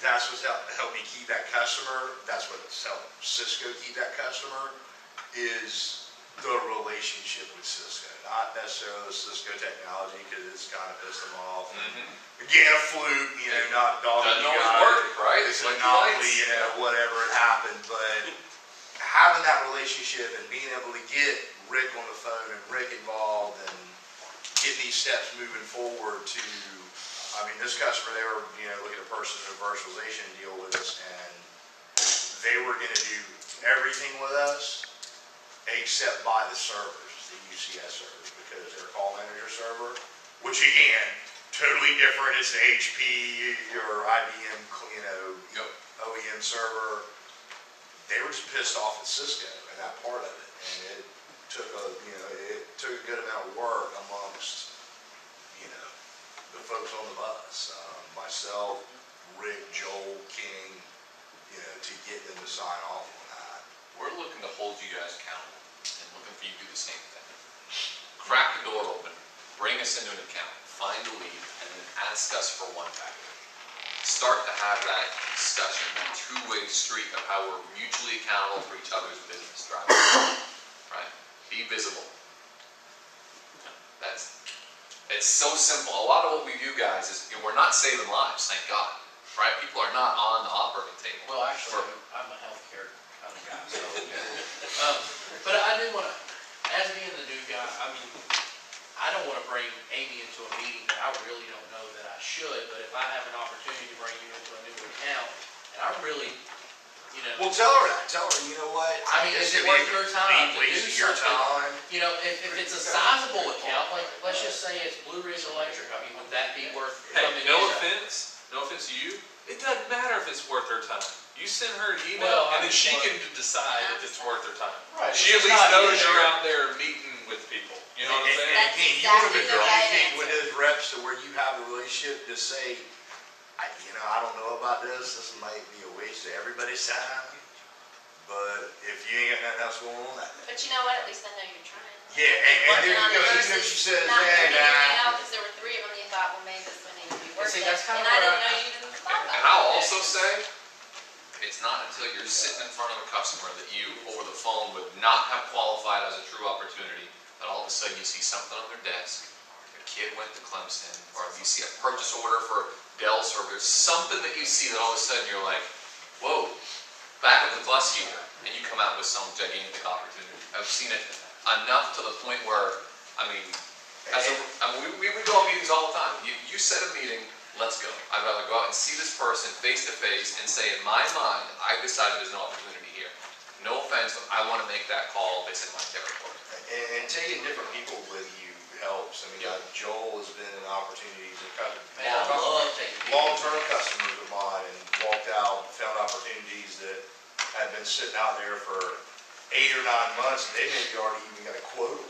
that's what's helped me keep that customer. That's what's helped Cisco keep that customer, is the relationship with Cisco. Not necessarily the Cisco technology, because it's kind of pissed them off. Again, a fluke, you know, not dogging you guys. Right? It's an anomaly, you know, whatever it happened. But having that relationship and being able to get Rick on the phone and Rick involved and getting these steps moving forward to, I mean, this customer, they were, you know, looking at a person in a virtualization deal with us, and they were going to do everything with us except buy the servers, the UCS servers, because they're call manager server, which again, totally different. It's the HP, your IBM, you know, OEM server. They were just pissed off at Cisco and that part of it, and it took a, you know, it took a good amount of work amongst, you know, the folks on the bus, myself, Rick, Joel, King, you know, to get them to sign off on that. We're looking to hold you guys accountable and looking for you to do the same thing. Crack the door open, bring us into an account, find a lead, and then ask us for one factor. Start to have that discussion, that two-way street of how we're mutually accountable for each other's business drivers. Right? Be visible. It's so simple. A lot of what we do, guys, is we're not saving lives, thank God. Right? People are not on the operating table. Well, actually, I'm a healthcare kind of guy, so. But I do want to, as being the new guy, I mean, I don't want to bring Amy into a meeting that I really don't know that I should, but if I have an opportunity to bring you into a new account, and I really, you know. Well, tell her that. Tell her, you know what? I mean, is it worth your time to do wasting your something? time? You know, if it's a sizable account, like, let's just say it's Blue Ridge Electric, I mean, would that be worth coming in? No offense to you, it doesn't matter if it's worth her time. You send her an email, Well, and then she can decide if it's worth her time. Right. She at least knows you're out there meeting with people. You know what I'm saying? And you want to communicate with those reps to where you have a relationship to say, you know, I don't know about this. This might be a waste of everybody's time. But if you ain't got nothing else going on that day. But you know what? At least I know you're trying. Yeah, and there you go. Even if she says, hey, nah. Because there were 3 of them, you thought, well, maybe this one needs to be worth See, it. that's kind And of I where didn't know you even thought about it. And I'll also say, it's not until you're sitting in front of a customer that you, over the phone, would not have qualified as a true opportunity, that all of a sudden you see something on their desk, their kid went to Clemson, or you see a purchase order for Dell servers, something that you see that all of a sudden you're like, whoa, back of the bus here, and you come out with some gigantic opportunity. I've seen it enough to the point where, I mean, we go on meetings all the time. You set a meeting, let's go. I'd rather go out and see this person face to face and say, in my mind, I've decided there's no opportunity here. No offense, but I want to make that call. It's in my territory. And taking different people with you helps. I mean, Joel has been an opportunity to Man, I love taking people. long-term customers of mine, and walked out, found opportunities that had been sitting out there for 8 or 9 months, and they maybe already even got a quote.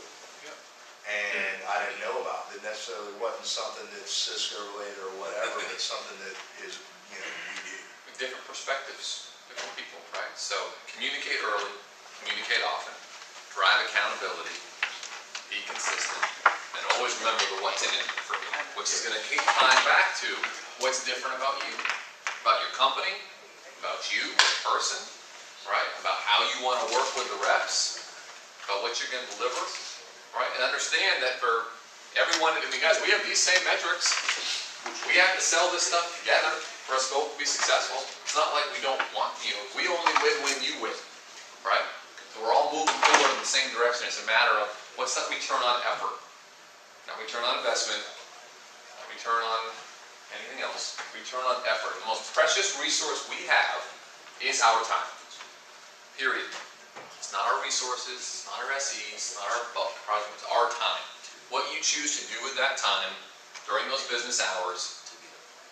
And I didn't know about it. It necessarily wasn't something that's Cisco related or whatever, but something that is, you know, we do. Different perspectives, different people, right? So communicate early, communicate often, drive accountability, be consistent, and always remember the what's in it for me, which is going to keep tying back to what's different about you, about your company, about you as a person, right? About how you want to work with the reps, about what you're going to deliver. Right, and understand that for everyone, I mean, guys, we have these same metrics. We have to sell this stuff together for us both to be successful. It's not like we don't want, you know, we only win when you win, right? So we're all moving forward in the same direction. It's a matter of what's that return on effort, not return on investment, not return on anything else. Return on effort. The most precious resource we have is our time. Period. It's not our resources, it's not our SEs, it's not our project, it's our time. What you choose to do with that time during those business hours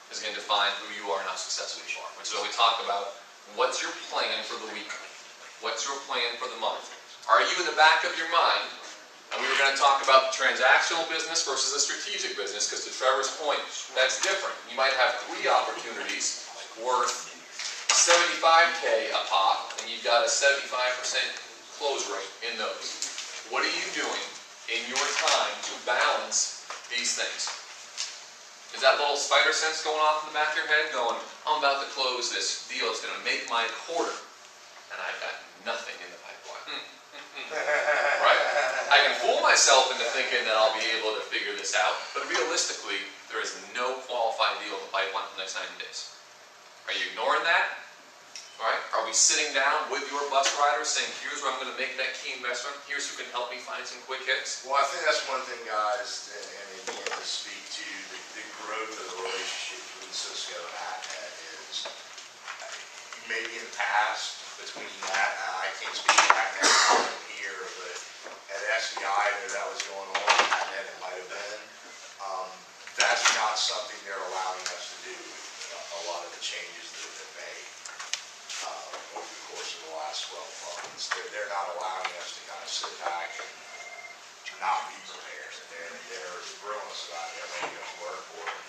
is going to define who you are and how successful you are. Which is what we talk about. What's your plan for the week? What's your plan for the month? Are you in the back of your mind? And we were going to talk about the transactional business versus the strategic business, because to Trevor's point, that's different. You might have 3 opportunities worth $75K a pop, and you've got a 75% close rate in those. What are you doing in your time to balance these things? Is that little spider sense going off in the back of your head going, I'm about to close this deal, it's gonna make my quarter, and I've got nothing in the pipeline. Right? I can fool myself into thinking that I'll be able to figure this out, but realistically, there is no qualified deal in the pipeline for the next 90 days. Are you ignoring that? Right? Are we sitting down with your bus riders saying, here's where I'm gonna make that key investment, here's who can help me find some quick hits? Well, I think that's one thing, guys, and again, to speak to the growth of the relationship between Cisco and AtNet is, maybe in the past, between that, I can't speak to AtNet here, but at SBI, that was going on, AtNet it might have been. That's not something they're allowing us to do, a lot of the changes that have been made over the course of the last 12 months. They're not allowing us to kind of sit back and not be prepared. They're grilling us about it, they're making us work for it.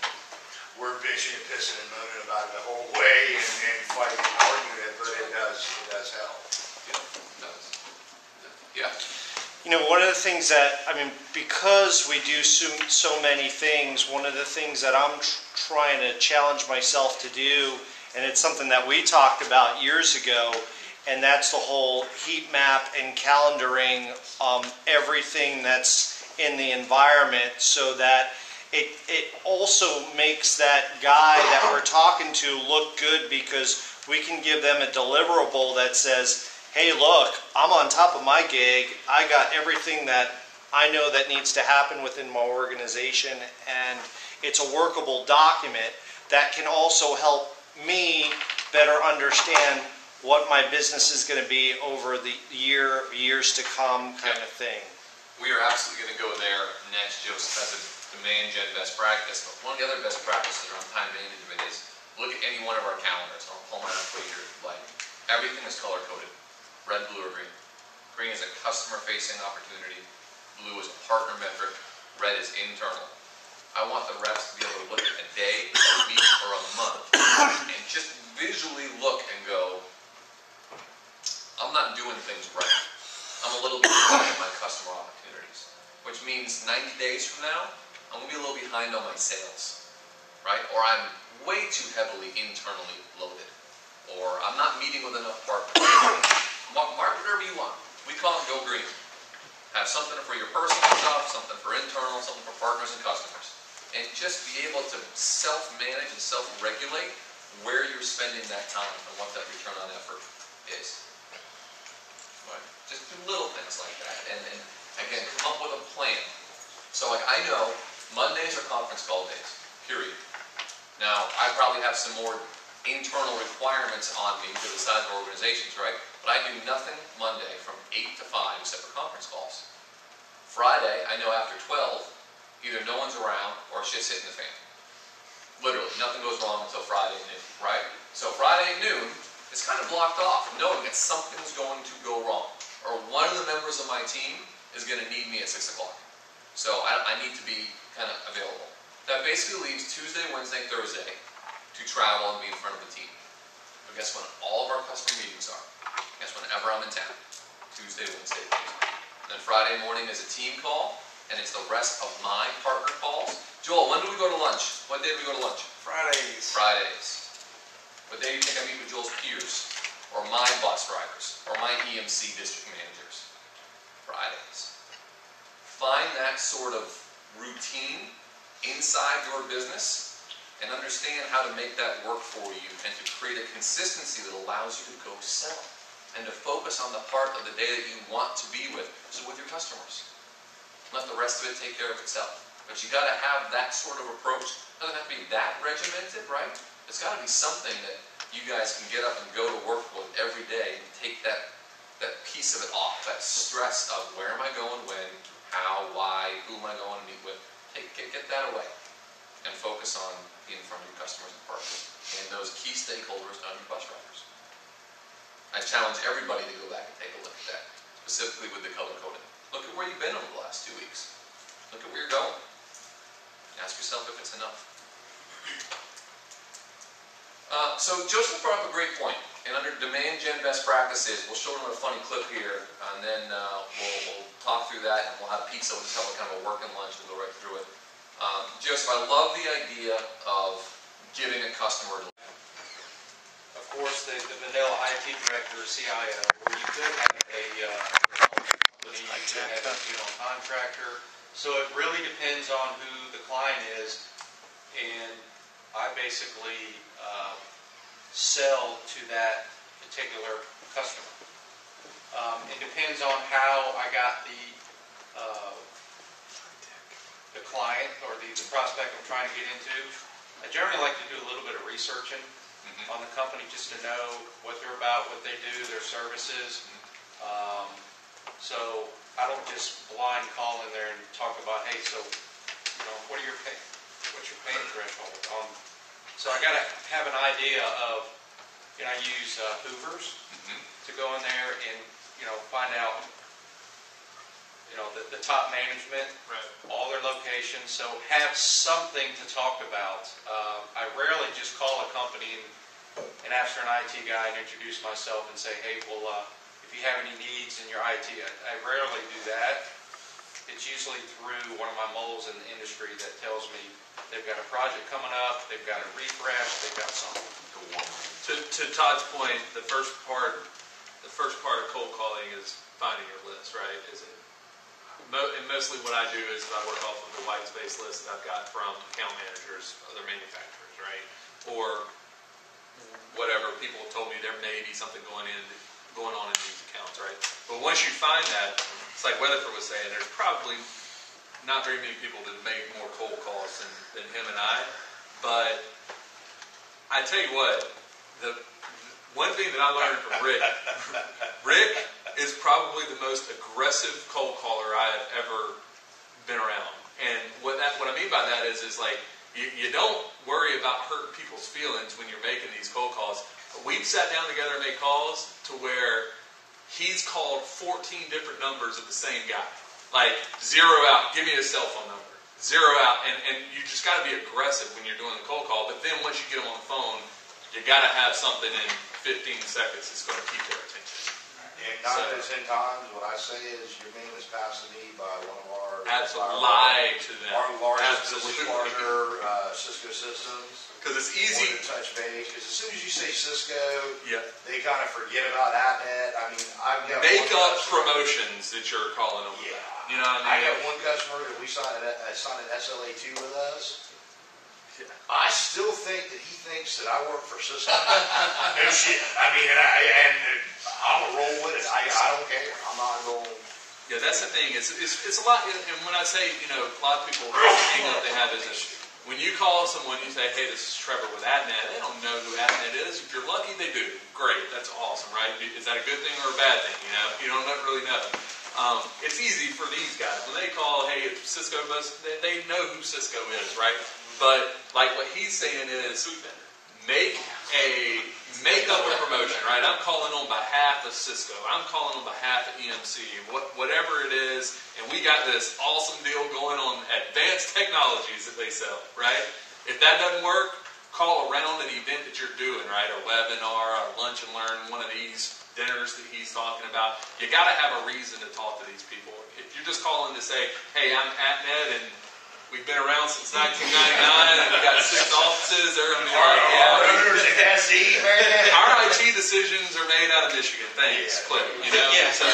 We're bitching and pissing and moaning about it the whole way and fighting and arguing it, but it does help. Yeah, it does. Yeah. You know, one of the things that, I mean, because we do so many things, one of the things that I'm trying to challenge myself to do, and it's something that we talked about years ago, and that's the whole heat map and calendaring everything that's in the environment, so that it also makes that guy that we're talking to look good, because we can give them a deliverable that says, hey, look, I'm on top of my gig. I got everything that I know that needs to happen within my organization, and it's a workable document that can also help me better understand what my business is going to be over the years to come kind of thing. We are absolutely going to go there next, Joseph, as a demand gen best practice. But one of the other best practices around time management is look at any one of our calendars. I'll pull mine up for you here. Like, everything is color coded. Red, blue, or green. Green is a customer-facing opportunity. Blue is a partner metric. Red is internal. I want the reps to be able to look at a day, a week, or a month and just visually look and go, I'm not doing things right. I'm a little bit behind on my customer opportunities. Which means 90 days from now, I'm going to be a little behind on my sales. Right? Or I'm way too heavily internally loaded. Or I'm not meeting with enough partners. Mark whatever you want. We call it go green. Have something for your personal stuff, something for internal, something for partners and customers. And just be able to self-manage and self-regulate where you're spending that time and what that return on effort is. Right? Just do little things like that. And again, come up with a plan. So like I know Mondays are conference call days, period. Now, I probably have some more internal requirements on me for the size of our organizations, right? But I do nothing Monday from 8 to 5 except for conference calls. Friday, I know after 12, either no one's around or shit's hitting the fan. Literally, nothing goes wrong until Friday at noon, right? So Friday at noon, it's kind of blocked off, knowing that something's going to go wrong. Or one of the members of my team is going to need me at 6 o'clock. So I need to be kind of available. That basically leaves Tuesday, Wednesday, Thursday to travel and be in front of the team. But guess when all of our customer meetings are? Guess whenever I'm in town. Tuesday, Wednesday, Thursday. Then Friday morning is a team call, and it's the rest of my partner calls. Joel, when do we go to lunch? What day do we go to lunch? Fridays. Fridays. What day do you think I meet with Joel's peers? Or my bus riders? Or my EMC district managers? Fridays. Find that sort of routine inside your business and understand how to make that work for you and to create a consistency that allows you to go sell and to focus on the part of the day that you want to be with, so with your customers. Let the rest of it take care of itself. But you got to have that sort of approach. It doesn't have to be that regimented, right? It's got to be something that you guys can get up and go to work with every day and take that piece of it off, that stress of where am I going, when, how, why, who am I going to meet with. Get that away and focus on being in front of your customers and partners and those key stakeholders on your bus riders. I challenge everybody to go back and take a look at that, specifically with the color coding. Look at where you've been over the last 2 weeks. Look at where you're going. Ask yourself if it's enough. So Joseph brought up a great point, and under demand gen best practices, we'll show them a funny clip here, and then we'll talk through that, and we'll have pizza. We'll just have kind of a working lunch and go right through it. Joseph, I love the idea of giving a customer. Of course, the vanilla IT director or CIO, where you could have a company, you could have a contractor. So it really depends on who the client is, and I basically sell to that particular customer. It depends on how I got the client or the prospect I'm trying to get into. I generally like to do a little bit of researching on the company just to know what they're about, what they do, their services. So I don't just blind call in there and talk about, hey, so what's your paying threshold? So I got to have an idea of, I use Hoovers to go in there and find out the top management, all their locations, so have something to talk about. I rarely just call a company and ask for an IT guy and introduce myself and say, hey, well, if you have any needs in your IT, I rarely do that. It's usually through one of my moles in the industry that tells me they've got a project coming up, they've got a refresh, they've got something. To Todd's point, the first part of cold calling is finding your list, right? And mostly what I do is I work off of the white space list that I've got from account managers, other manufacturers, right? Or whatever people have told me there may be something going on in these accounts, right? But once you find that, it's like Weatherford was saying, there's probably not very many people that make more cold calls than him and I. But I tell you what, the one thing that I learned from Rick is probably the most aggressive cold caller I have ever been around. And what I mean by that is like, you don't worry about hurting people's feelings when you're making these cold calls. We've sat down together and made calls to where he's called 14 different numbers of the same guy. Like, zero out, give me a cell phone number. Zero out, and you just got to be aggressive when you're doing the cold call. But then once you get them on the phone, you got to have something in 15 seconds that's going to keep their attention. And 9 out of 10 times, what I say is your name is passed to me by one of our Absolutely, lie to them. our largest Absolutely. business partner, Cisco Systems. Because it's easy. To touch base, because as soon as you say Cisco, Yeah. they kind of forget about AtNet. I mean, I've got Make one up customer- promotions that you're calling them. Yeah. You know what I I mean? got one customer that we signed an SLA2 with us. Yeah. I still think that he thinks that I work for Cisco. No shit. I mean, and I'm gonna roll with it. I don't care. I'm not going. Yeah, that's the thing. It's a lot. And when I say, a lot of people hang up they have is this. When you call someone, you say, hey, this is Trevor with AtNet. They don't know who AtNet is. If you're lucky, they do. Great. That's awesome, right? Is that a good thing or a bad thing? You don't really know. It's easy for these guys. When they call, hey, it's Cisco, they know who Cisco is, right? But like what he's saying is, make up a promotion, right? I'm calling on behalf of Cisco. I'm calling on behalf of EMC, whatever it is, and we got this awesome deal going on advanced technologies that they sell, right? If that doesn't work, call around an event that you're doing, right? A webinar, a lunch and learn, one of these dinners that he's talking about. You got to have a reason to talk to these people. If you're just calling to say, hey, I'm AtNet and we've been around since 1999 and we've got 6 offices, they're going to be like, our IT decisions are made out of Michigan. Thanks, Yeah. Cliff. So,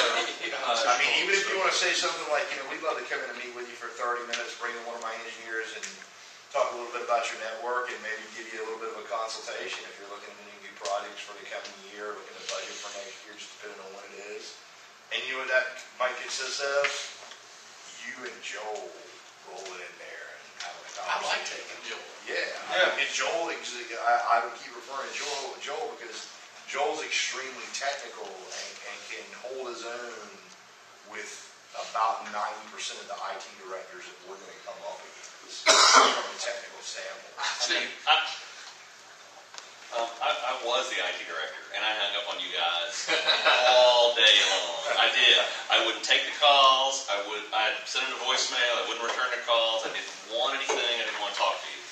I mean, even if you want to say something like, we'd love to come in and meet with you for 30 minutes, bring in one of my engineers and talk a little bit about your network and maybe give you a little bit of a consultation if you're looking at any new projects for the coming year, looking at budget for next year, just depending on what it is. And you know what that might consist of? You and Joel rolling in there and having a conversation. I like taking Joel. Yeah. And Joel, I would keep referring to Joel because Joel's extremely technical and can hold his own with about 90% of the IT directors that we're going to come up against from a technical standpoint. I was the IT director, and I hung up on you guys all day long. I did. I wouldn't take the calls. I'd send them to voicemail. I wouldn't return the calls. I didn't want anything. I didn't want to talk to you.